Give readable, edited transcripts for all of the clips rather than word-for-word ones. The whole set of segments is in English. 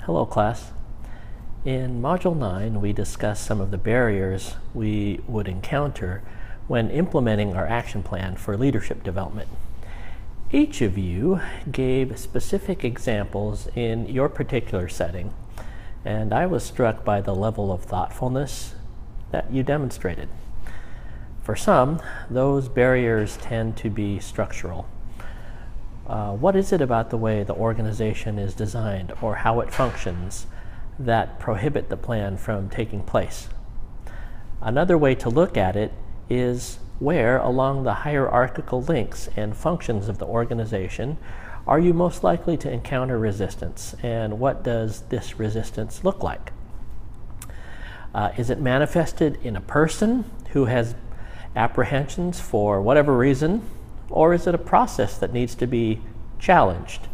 Hello class. In Module 9 we discussed some of the barriers we would encounter when implementing our action plan for leadership development. Each of you gave specific examples in your particular setting, and I was struck by the level of thoughtfulness that you demonstrated. For some, those barriers tend to be structural. What is it about the way the organization is designed or how it functions that prohibit the plan from taking place? Another way to look at it is where along the hierarchical links and functions of the organization are you most likely to encounter resistance, and what does this resistance look like? Is it manifested in a person who has apprehensions for whatever reason, or is it a process that needs to be challenged?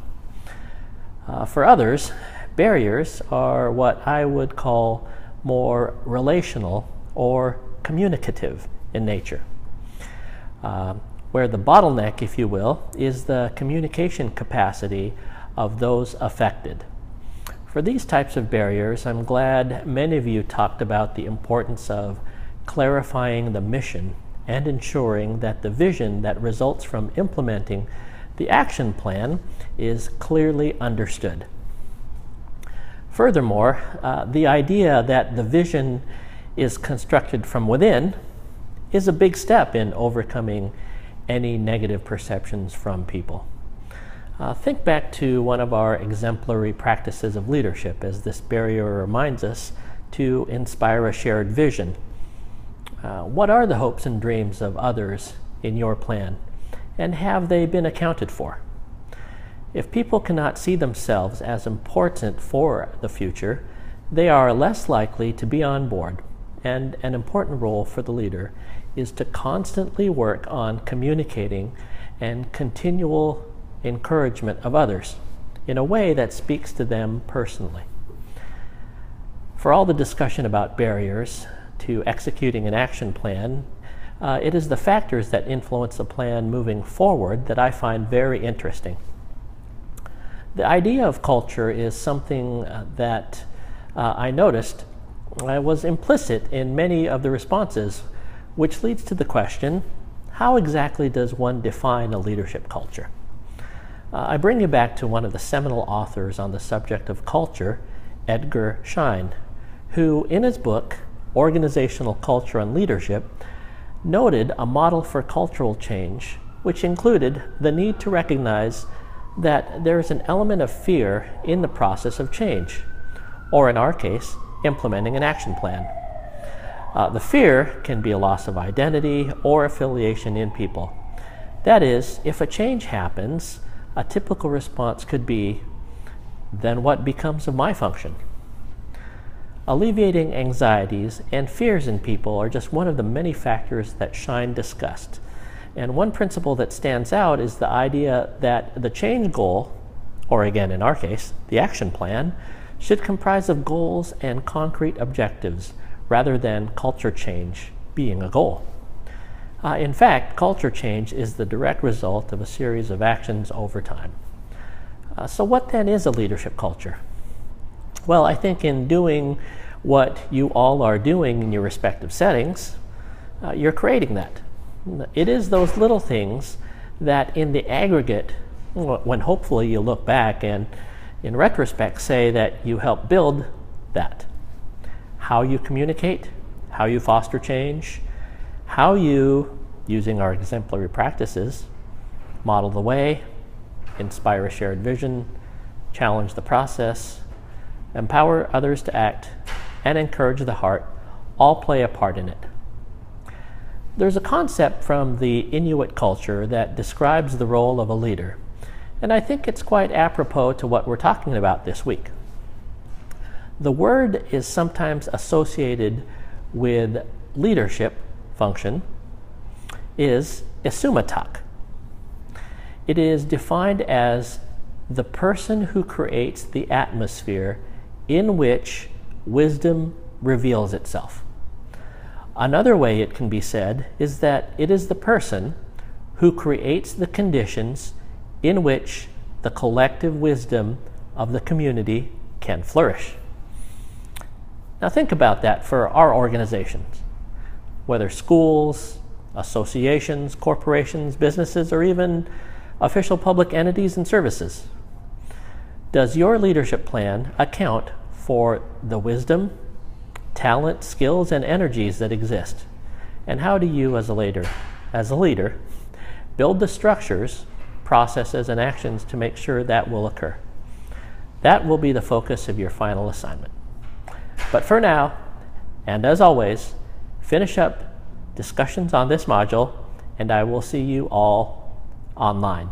For others, barriers are what I would call more relational or communicative in nature, where the bottleneck, if you will, is the communication capacity of those affected. For these types of barriers, I'm glad many of you talked about the importance of clarifying the mission and ensuring that the vision that results from implementing the action plan is clearly understood. Furthermore, the idea that the vision is constructed from within is a big step in overcoming any negative perceptions from people. Think back to one of our exemplary practices of leadership, as this barrier reminds us to inspire a shared vision. What are the hopes and dreams of others in your plan, and have they been accounted for? If people cannot see themselves as important for the future, they are less likely to be on board, and an important role for the leader is to constantly work on communicating and continual encouragement of others in a way that speaks to them personally. For all the discussion about barriers to executing an action plan, it is the factors that influence the plan moving forward that I find very interesting. The idea of culture is something that I noticed was implicit in many of the responses, which leads to the question, how exactly does one define a leadership culture? I bring you back to one of the seminal authors on the subject of culture, Edgar Schein, who in his book, Organizational Culture and Leadership, noted a model for cultural change, which included the need to recognize that there is an element of fear in the process of change, or in our case, implementing an action plan. The fear can be a loss of identity or affiliation in people. That is, if a change happens, a typical response could be, then what becomes of my function? Alleviating anxieties and fears in people are just one of the many factors that Schein discussed. And one principle that stands out is the idea that the change goal, or again in our case, the action plan, should comprise of goals and concrete objectives rather than culture change being a goal. In fact, culture change is the direct result of a series of actions over time. So what then is a leadership culture? Well, I think in doing what you all are doing in your respective settings, you're creating that. It is those little things that in the aggregate, when hopefully you look back and in retrospect say that you help build that. How you communicate, how you foster change, how you, using our exemplary practices, model the way, inspire a shared vision, challenge the process, empower others to act, and encourage the heart, all play a part in it. There's a concept from the Inuit culture that describes the role of a leader, and I think it's quite apropos to what we're talking about this week. The word is sometimes associated with leadership function is isumatak. It is defined as the person who creates the atmosphere in which wisdom reveals itself. Another way it can be said is that it is the person who creates the conditions in which the collective wisdom of the community can flourish. Now think about that for our organizations, whether schools, associations, corporations, businesses, or even official public entities and services. Does your leadership plan account for the wisdom, talent, skills, and energies that exist? And how do you, as a leader, build the structures, processes, and actions to make sure that will occur? That will be the focus of your final assignment. But for now, and as always, finish up discussions on this module, and I will see you all online.